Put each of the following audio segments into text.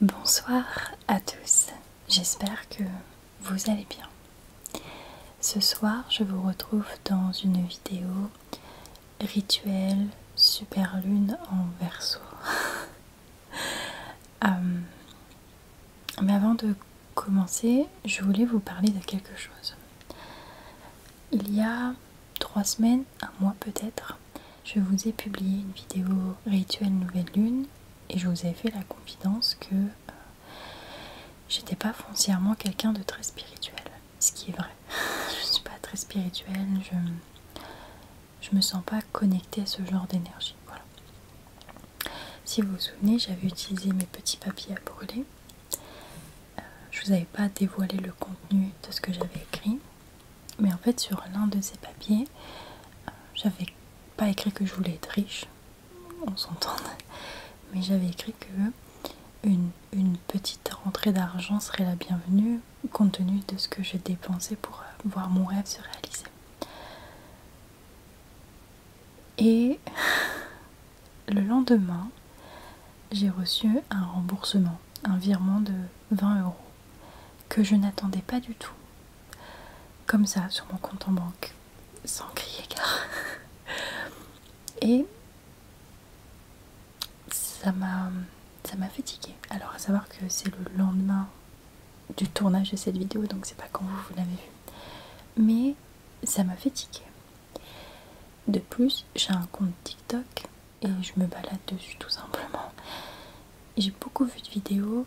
Bonsoir à tous, j'espère que vous allez bien. Ce soir, je vous retrouve dans une vidéo rituel super lune en Verseau. Mais avant de commencer, je voulais vous parler de quelque chose. Il y a 3 semaines, un mois peut-être, je vous ai publié une vidéo rituel nouvelle lune et je vous avais fait la confidence que j'étais pas foncièrement quelqu'un de très spirituel, ce qui est vrai. Je suis pas très spirituelle, je me sens pas connectée à ce genre d'énergie. Voilà. Si vous vous souvenez, j'avais utilisé mes petits papiers à brûler. Je vous avais pas dévoilé le contenu de ce que j'avais écrit, mais en fait sur l'un de ces papiers, j'avais pas écrit que je voulais être riche, on s'entend, mais j'avais écrit que une petite rentrée d'argent serait la bienvenue compte tenu de ce que j'ai dépensé pour voir mon rêve se réaliser. Et le lendemain, j'ai reçu un remboursement, un virement de 20 € que je n'attendais pas du tout. Comme ça, sur mon compte en banque, sans crier gare. Et ça m'a fatiguée. Alors à savoir que c'est le lendemain du tournage de cette vidéo, donc c'est pas quand vous l'avez vu. Mais ça m'a fatiguée. De plus, j'ai un compte TikTok et je me balade dessus tout simplement. J'ai beaucoup vu de vidéos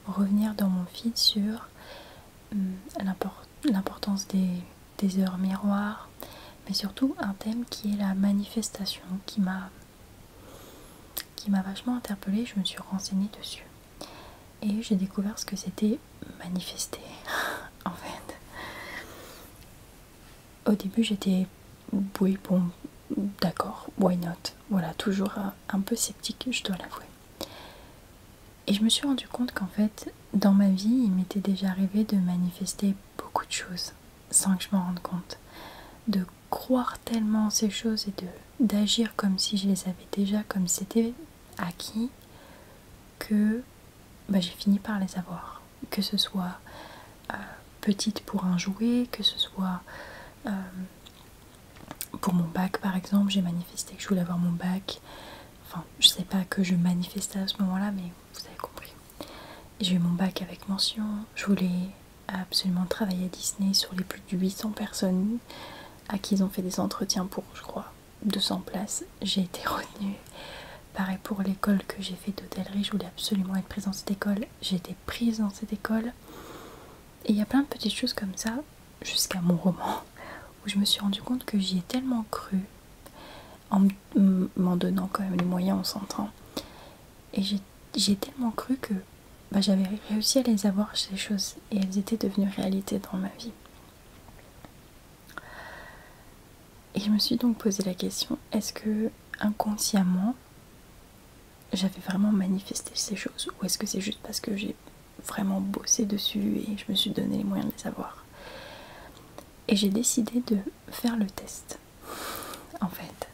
revenir dans mon feed sur l'importance des heures miroirs, mais surtout un thème qui est la manifestation qui m'a vachement interpellée. Je me suis renseignée dessus et j'ai découvert ce que c'était manifester. En fait, au début j'étais oui bon d'accord, why not, voilà, toujours un peu sceptique, je dois l'avouer. Et je me suis rendu compte qu'en fait, dans ma vie, il m'était déjà arrivé de manifester beaucoup de choses sans que je m'en rende compte. De croire tellement en ces choses et d'agir comme si je les avais déjà, comme si c'était acquis, que j'ai fini par les avoir. Que ce soit petite pour un jouet, que ce soit pour mon bac par exemple, j'ai manifesté que je voulais avoir mon bac. Enfin, je sais pas que je manifestais à ce moment-là, mais vous avez compris. J'ai eu mon bac avec mention. Je voulais absolument travailler à Disney sur les plus de 800 personnes à qui ils ont fait des entretiens pour, je crois, 200 places. J'ai été retenue. Pareil pour l'école que j'ai fait d'hôtellerie, je voulais absolument être prise dans cette école. J'ai été prise dans cette école. Et il y a plein de petites choses comme ça, jusqu'à mon roman, où je me suis rendu compte que j'y ai tellement cru, en m'en donnant quand même les moyens, on s'entend. Et j'ai tellement cru que j'avais réussi à les avoir, ces choses, et elles étaient devenues réalité dans ma vie. Et je me suis donc posé la question, est-ce que inconsciemment j'avais vraiment manifesté ces choses, ou est-ce que c'est juste parce que j'ai vraiment bossé dessus et je me suis donné les moyens de les avoir? Et j'ai décidé de faire le test, en fait.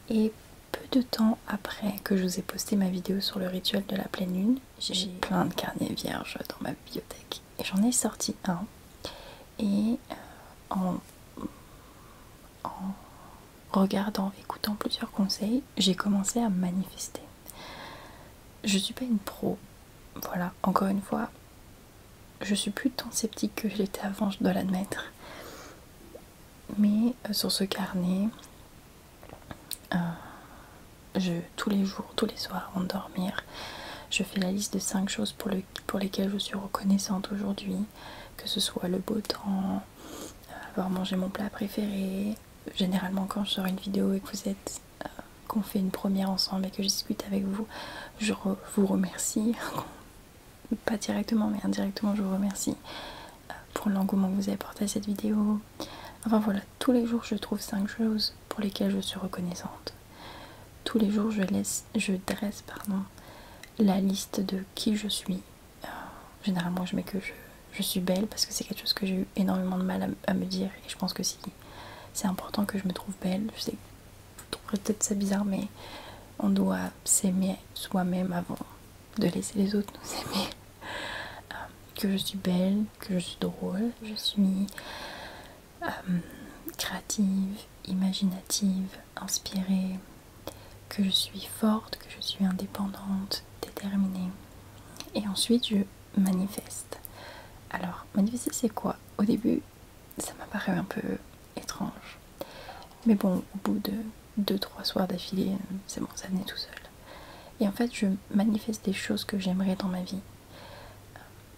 Et peu de temps après que je vous ai posté ma vidéo sur le rituel de la pleine lune, j'ai plein de carnets vierges dans ma bibliothèque. Et j'en ai sorti un. Et en regardant, écoutant plusieurs conseils, j'ai commencé à manifester. Je suis pas une pro. Voilà, encore une fois, je suis plus tant sceptique que je l'étais avant, je dois l'admettre. Mais sur ce carnet, tous les jours, tous les soirs avant de dormir, je fais la liste de 5 choses pour lesquelles je suis reconnaissante aujourd'hui, que ce soit le beau temps, avoir mangé mon plat préféré. Généralement quand je sors une vidéo et que qu'on fait une première ensemble et que je discute avec vous, je vous remercie, pas directement mais indirectement je vous remercie pour l'engouement que vous avez porté à cette vidéo. Enfin voilà, tous les jours je trouve 5 choses pour lesquelles je suis reconnaissante. Tous les jours je dresse la liste de qui je suis. Généralement je mets que je suis belle parce que c'est quelque chose que j'ai eu énormément de mal à me dire, et je pense que si c'est important que je me trouve belle. Je sais que vous trouverez peut-être ça bizarre, mais on doit s'aimer soi-même avant de laisser les autres nous aimer, que je suis belle, que je suis drôle, je suis créative, imaginative, inspirée, que je suis forte, que je suis indépendante, déterminée. Et ensuite je manifeste. Alors manifester c'est quoi? Au début ça m'a paru un peu étrange, mais bon, au bout de 2-3 soirs d'affilée, c'est bon, ça venait tout seul. Et en fait je manifeste des choses que j'aimerais dans ma vie,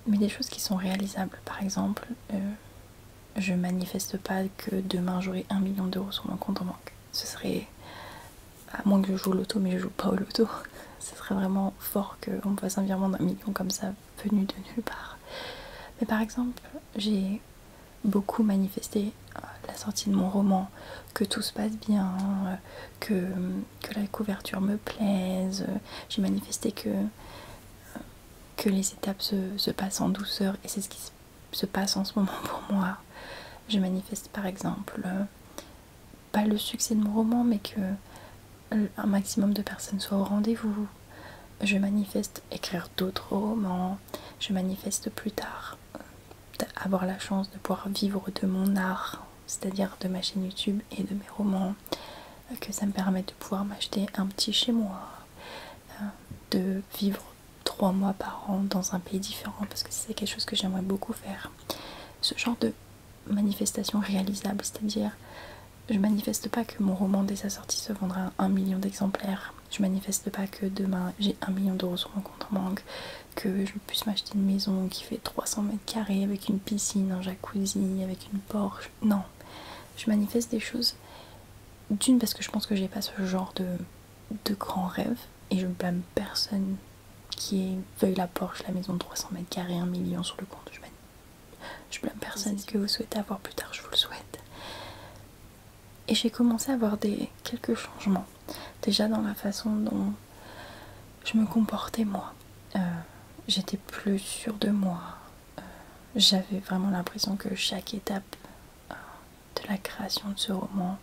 mais des choses qui sont réalisables. Par exemple, je manifeste pas que demain j'aurai 1 million d'euros sur mon compte en banque. Ce serait, à moins que je joue au loto, mais je joue pas au loto, ce serait vraiment fort qu'on me fasse un virement d'1 million comme ça, venu de nulle part. Mais par exemple, j'ai beaucoup manifesté la sortie de mon roman, que tout se passe bien, que la couverture me plaise. J'ai manifesté que les étapes se passent en douceur, et c'est ce qui se passe en ce moment pour moi. Je manifeste par exemple pas le succès de mon roman, mais que un maximum de personnes soient au rendez-vous. Je manifeste écrire d'autres romans. Je manifeste plus tard avoir la chance de pouvoir vivre de mon art, c'est-à-dire de ma chaîne YouTube et de mes romans, que ça me permet de pouvoir m'acheter un petit chez moi, de vivre 3 mois par an dans un pays différent, parce que c'est quelque chose que j'aimerais beaucoup faire. Ce genre de manifestation réalisable, c'est-à-dire je manifeste pas que mon roman dès sa sortie se vendra à 1 million d'exemplaires. Je manifeste pas que demain j'ai 1 million d'euros sur mon compte en banque, que je puisse m'acheter une maison qui fait 300 mètres carrés avec une piscine, un jacuzzi, avec une Porsche. Non, je manifeste des choses, d'une parce que je pense que j'ai pas ce genre de grands rêves, et je blâme personne qui veuille la Porsche, la maison de 300 mètres carrés, 1 million sur le compte. Je blâme personne. Ce que vous souhaitez avoir plus tard, je vous le souhaite. Et j'ai commencé à avoir quelques changements. Déjà dans la façon dont je me comportais moi. J'étais plus sûre de moi. J'avais vraiment l'impression que chaque étape de la création de ce roman,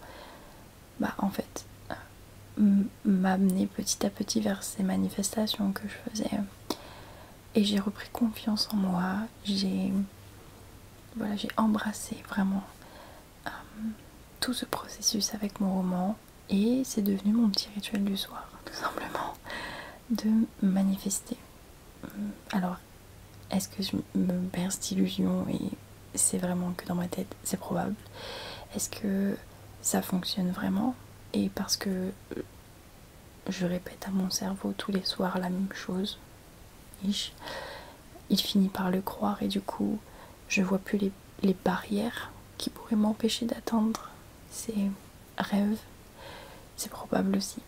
en fait, m'amenait petit à petit vers ces manifestations que je faisais. Et j'ai repris confiance en moi. J'ai embrassé vraiment tout ce processus avec mon roman, et c'est devenu mon petit rituel du soir, tout simplement, de manifester. Alors, est-ce que je me berce d'illusions et c'est vraiment que dans ma tête? C'est probable. Est-ce que ça fonctionne vraiment? Et parce que je répète à mon cerveau tous les soirs la même chose, il finit par le croire, et du coup je vois plus les barrières qui pourraient m'empêcher d'atteindre ces rêves. C'est probable aussi.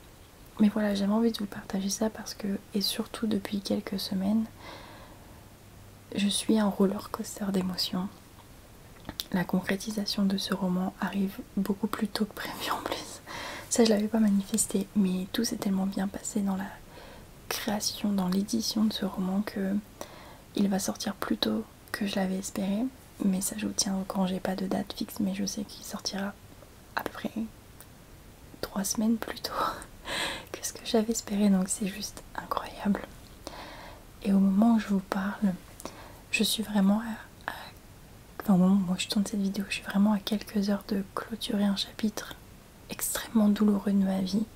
Mais voilà, j'avais envie de vous partager ça parce que, et surtout depuis quelques semaines, je suis un roller coaster d'émotions. La concrétisation de ce roman arrive beaucoup plus tôt que prévu en plus. Ça, je l'avais pas manifesté, mais tout s'est tellement bien passé dans la création, dans l'édition de ce roman, que il va sortir plus tôt que je l'avais espéré. Mais ça, je vous tiens au courant, j'ai pas de date fixe, mais je sais qu'il sortira à peu près 3 semaines plus tôt que ce que j'avais espéré, donc c'est juste incroyable. Et au moment où je vous parle, je suis vraiment au moment où je tourne cette vidéo, je suis vraiment à quelques heures de clôturer un chapitre extrêmement douloureux de ma vie.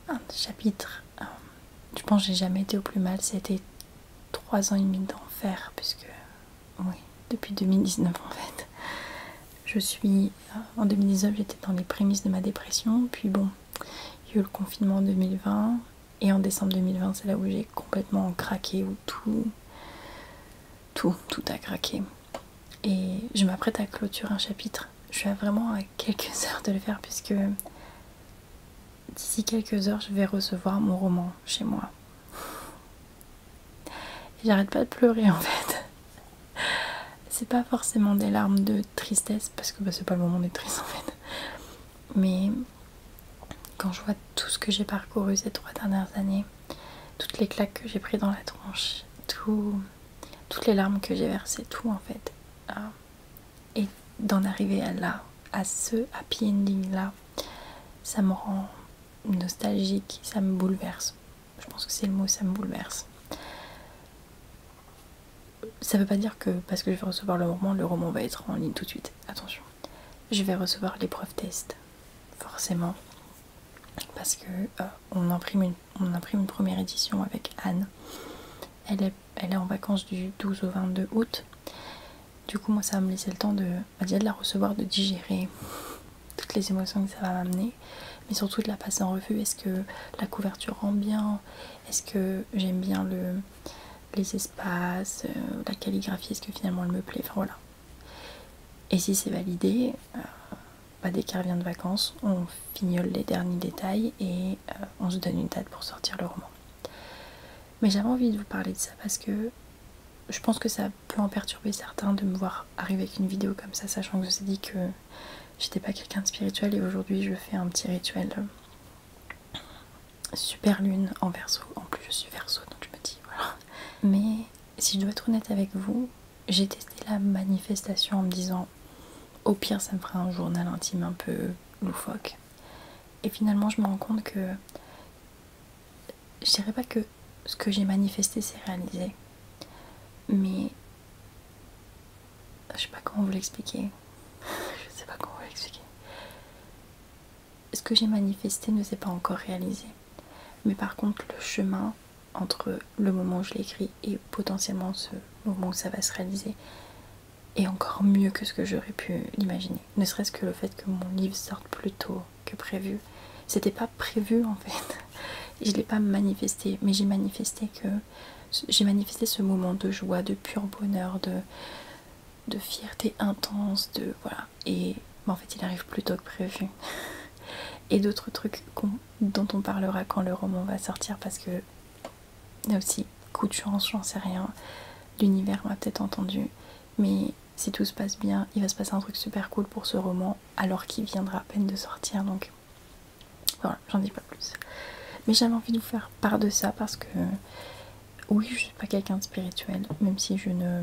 Un chapitre, je pense que j'ai jamais été au plus mal. C'était 3 ans et demi d'enfer, puisque, oui, depuis 2019 en fait. En 2019, j'étais dans les prémices de ma dépression, puis bon, il y a eu le confinement en 2020, et en décembre 2020, c'est là où j'ai complètement craqué, où tout a craqué. Et je m'apprête à clôturer un chapitre. Je suis vraiment à quelques heures de le faire, puisque d'ici quelques heures, je vais recevoir mon roman chez moi. Et j'arrête pas de pleurer en fait. C'est pas forcément des larmes de tristesse, parce que c'est pas le moment d'être triste en fait. Mais quand je vois tout ce que j'ai parcouru ces 3 dernières années, toutes les claques que j'ai pris dans la tronche, toutes les larmes que j'ai versées, tout en fait. Et d'en arriver à ce happy ending là, ça me rend nostalgique, ça me bouleverse. Je pense que c'est le mot, ça me bouleverse. Ça veut pas dire que parce que je vais recevoir le roman va être en ligne tout de suite. Attention. Je vais recevoir l'épreuve test, forcément. Parce que on imprime une première édition avec Anne. Elle est en vacances du 12 au 22 août. Du coup, moi, ça va me laisser le temps déjà de la recevoir, de digérer toutes les émotions que ça va m'amener. Mais surtout de la passer en revue. Est-ce que la couverture rend bien? Est-ce que j'aime bien les espaces, la calligraphie, est-ce que finalement elle me plaît? Enfin voilà. Et si c'est validé, dès qu'elle revient de vacances, on fignole les derniers détails et on se donne une date pour sortir le roman. Mais j'avais envie de vous parler de ça parce que je pense que ça peut en perturber certains de me voir arriver avec une vidéo comme ça, sachant que je me suis dit que j'étais pas quelqu'un de spirituel et aujourd'hui je fais un petit rituel super lune en Verseau. En plus je suis Verseau donc je me dis voilà. Mais si je dois être honnête avec vous, j'ai testé la manifestation en me disant au pire ça me fera un journal intime un peu loufoque. Et finalement je me rends compte que je dirais pas que ce que j'ai manifesté s'est réalisé, mais je sais pas comment vous l'expliquer. Je sais pas comment vous l'expliquer. Ce que j'ai manifesté ne s'est pas encore réalisé. Mais par contre, le chemin entre le moment où je l'écris et potentiellement ce moment où ça va se réaliser est encore mieux que ce que j'aurais pu l'imaginer. Ne serait-ce que le fait que mon livre sorte plus tôt que prévu. C'était pas prévu en fait. Je l'ai pas manifesté, mais j'ai manifesté ce moment de joie, de pur bonheur, de fierté intense, de voilà. Et en fait, il arrive plus tôt que prévu. Et d'autres trucs dont on parlera quand le roman va sortir, parce que là aussi, coup de chance, j'en sais rien. L'univers m'a peut-être entendu, mais si tout se passe bien, il va se passer un truc super cool pour ce roman, alors qu'il viendra à peine de sortir, donc voilà, j'en dis pas plus. Mais j'avais envie de vous faire part de ça parce que oui, je suis pas quelqu'un de spirituel, même si je n'ai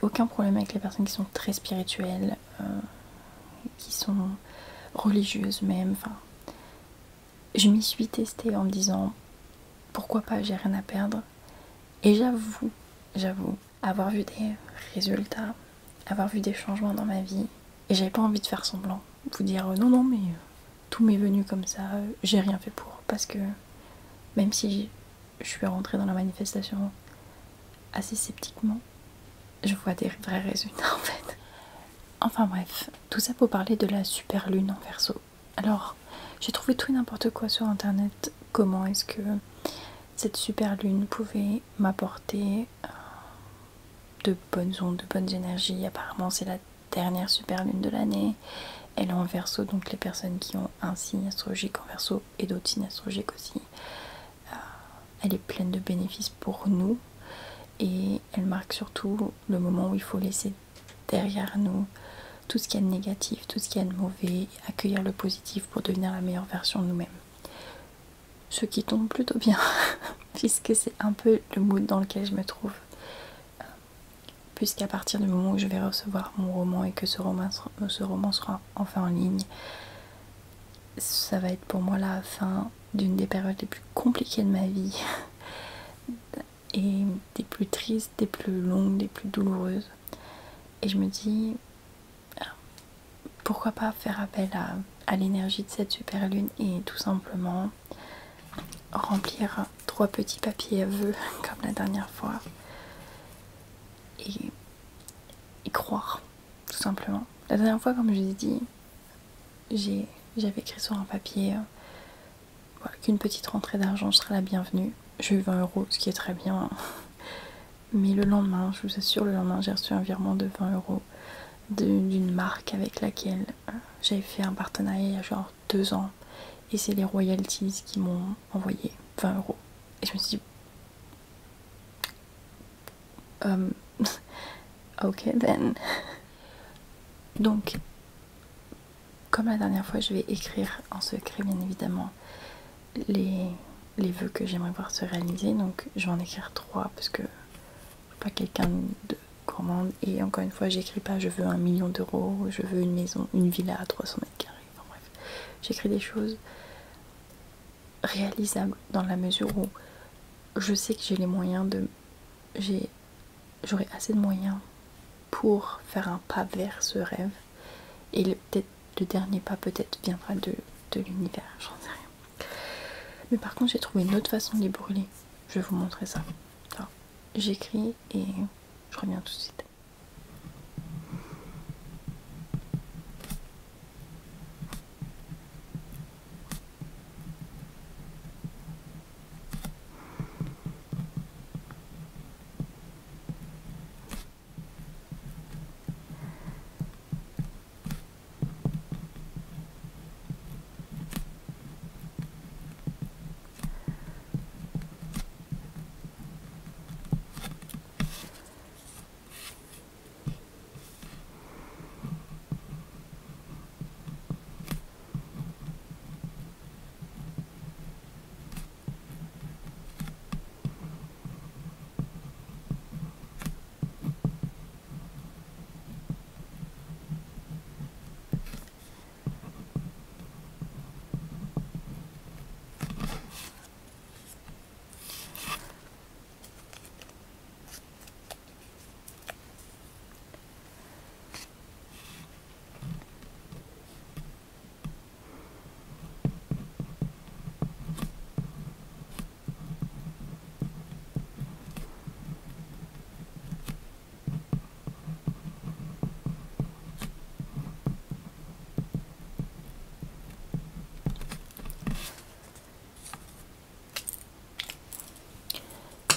aucun problème avec les personnes qui sont très spirituelles, qui sont religieuses même. Enfin, je m'y suis testée en me disant pourquoi pas, j'ai rien à perdre. Et j'avoue, avoir vu des résultats, avoir vu des changements dans ma vie, et j'avais pas envie de faire semblant, vous dire non mais tout m'est venu comme ça, j'ai rien fait pour, parce que même si je suis rentrée dans la manifestation assez sceptiquement, je vois des vrais résultats en fait. Enfin bref, tout ça pour parler de la super lune en Verseau. Alors, j'ai trouvé tout et n'importe quoi sur internet. Comment est-ce que cette super lune pouvait m'apporter de bonnes ondes, de bonnes énergies. Apparemment, c'est la dernière super lune de l'année. Elle est en Verseau, donc les personnes qui ont un signe astrologique en Verseau et d'autres signes astrologiques aussi. Elle est pleine de bénéfices pour nous et elle marque surtout le moment où il faut laisser derrière nous tout ce qu'il y a de négatif, tout ce qu'il y a de mauvais, et accueillir le positif pour devenir la meilleure version de nous-mêmes. Ce qui tombe plutôt bien, puisque c'est un peu le mood dans lequel je me trouve. Puisqu'à partir du moment où je vais recevoir mon roman et que ce roman sera enfin en ligne, ça va être pour moi la fin d'une des périodes les plus compliquées de ma vie et des plus tristes, des plus longues, des plus douloureuses. Et je me dis, pourquoi pas faire appel à l'énergie de cette super lune et tout simplement remplir 3 petits papiers à vœux comme la dernière fois et croire tout simplement. La dernière fois, comme je vous ai dit, j'avais écrit sur un papier voilà, qu'une petite rentrée d'argent serait la bienvenue. J'ai eu 20 €, ce qui est très bien. Mais le lendemain, je vous assure, le lendemain, j'ai reçu un virement de 20 € d'une marque avec laquelle j'avais fait un partenariat il y a genre 2 ans. Et c'est les royalties qui m'ont envoyé 20 €. Et je me suis dit, ok then. Donc, comme la dernière fois, je vais écrire en secret, bien évidemment, les vœux que j'aimerais voir se réaliser. Donc, je vais en écrire 3 parce que je suis pas quelqu'un de gourmande. Et encore une fois, j'écris pas je veux 1 million d'euros, je veux une maison, une villa à 300 mètres carrés. Enfin bref, j'écris des choses réalisables dans la mesure où je sais que j'ai les moyens de j'aurai assez de moyens pour faire un pas vers ce rêve. Et peut-être le dernier pas peut-être viendra de l'univers, j'en sais rien. Mais par contre j'ai trouvé une autre façon de les brûler. Je vais vous montrer ça. Alors, j'écris et je reviens tout de suite.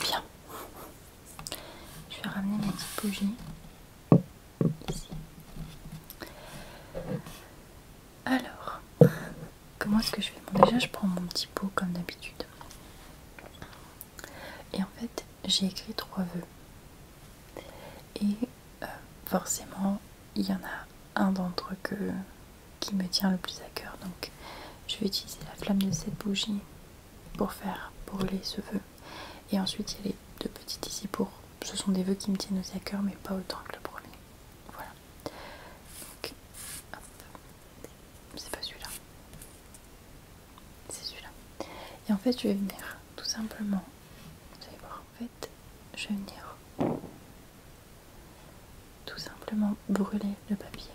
Bien. Je vais ramener mes petites bougies ici. Alors, comment est-ce que je fais? Bon, déjà je prends mon petit pot comme d'habitude. Et en fait, j'ai écrit 3 vœux. Et forcément, il y en a un d'entre eux qui me tient le plus à cœur. Donc, je vais utiliser la flamme de cette bougie pour faire brûler ce vœu. Et ensuite, il y a les 2 petites ici pour... Ce sont des vœux qui me tiennent aussi à cœur, mais pas autant que le premier. Voilà. Donc, hop. C'est pas celui-là. C'est celui-là. Et en fait, je vais venir tout simplement... Vous allez voir, en fait, je vais venir tout simplement brûler le papier.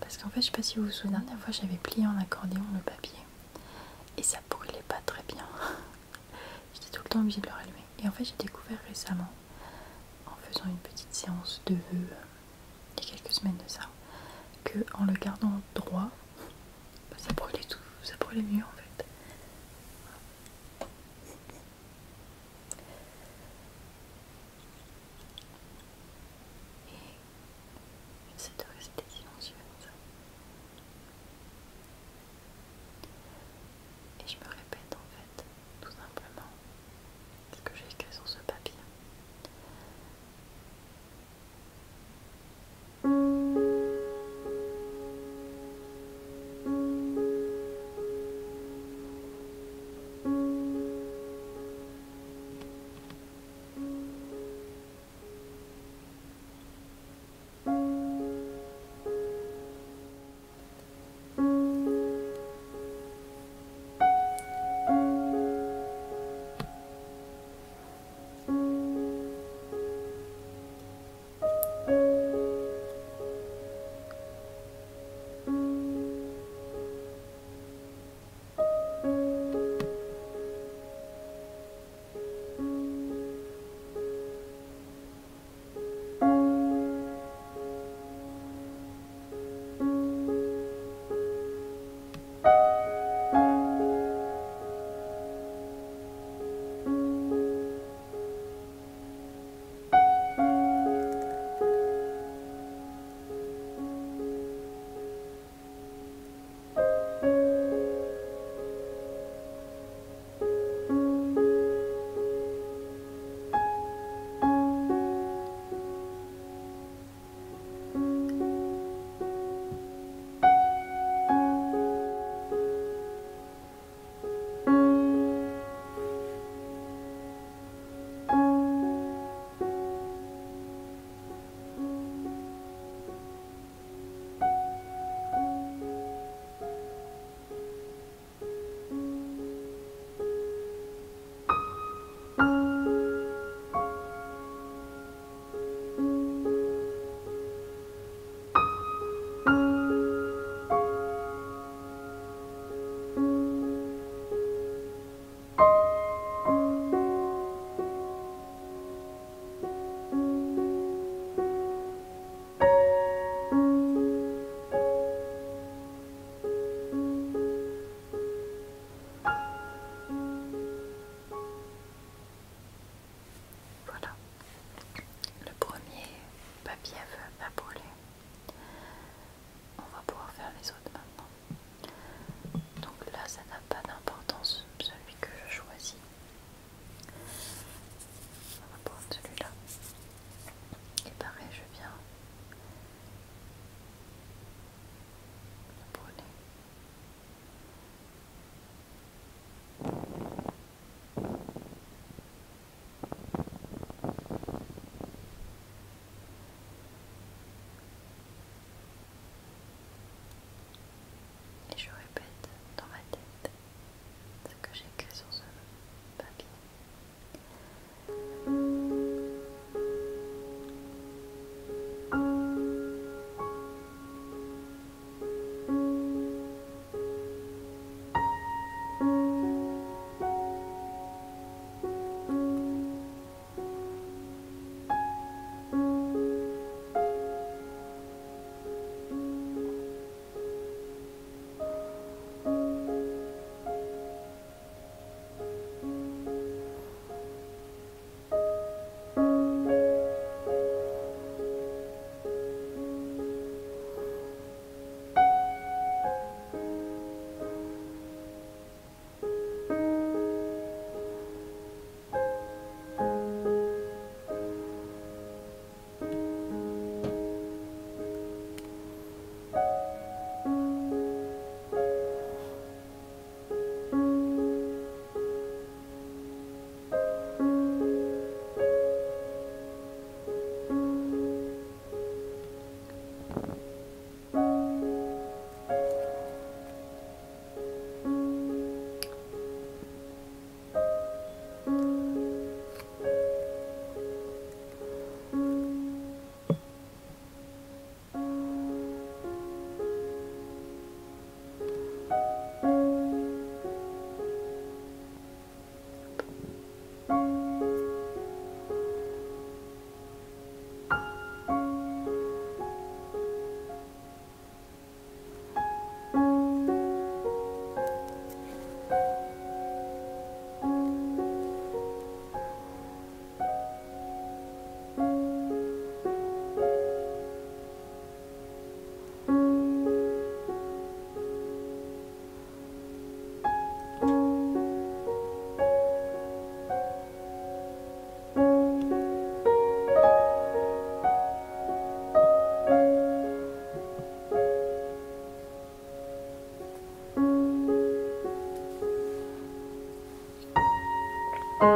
Parce qu'en fait, je sais pas si vous vous souvenez, la dernière fois, j'avais plié en accordéon le papier. Et ça brûlait pas très bien. J'étais tout le temps obligée de le rallumer. Et en fait, j'ai découvert récemment, en faisant une petite séance de vœux, il y a quelques semaines de ça, que en le gardant droit, bah, ça brûlait tout, ça brûlait mieux en fait. Et j'essaie de rester silencieux comme ça. Et je me répète en fait, tout simplement, ce que j'ai écrit sur ce papier. Le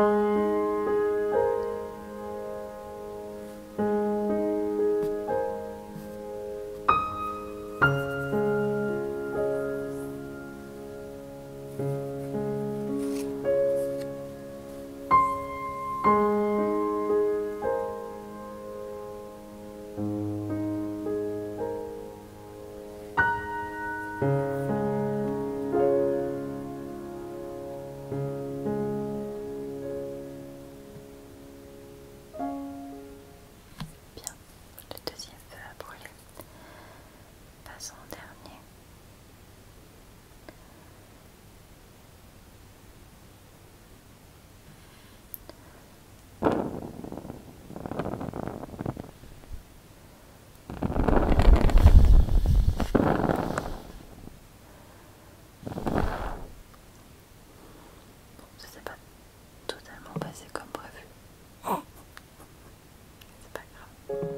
deuxième feu a brûlé. Passons au dernier. Bon, ça s'est pas totalement passé comme prévu. C'est pas grave.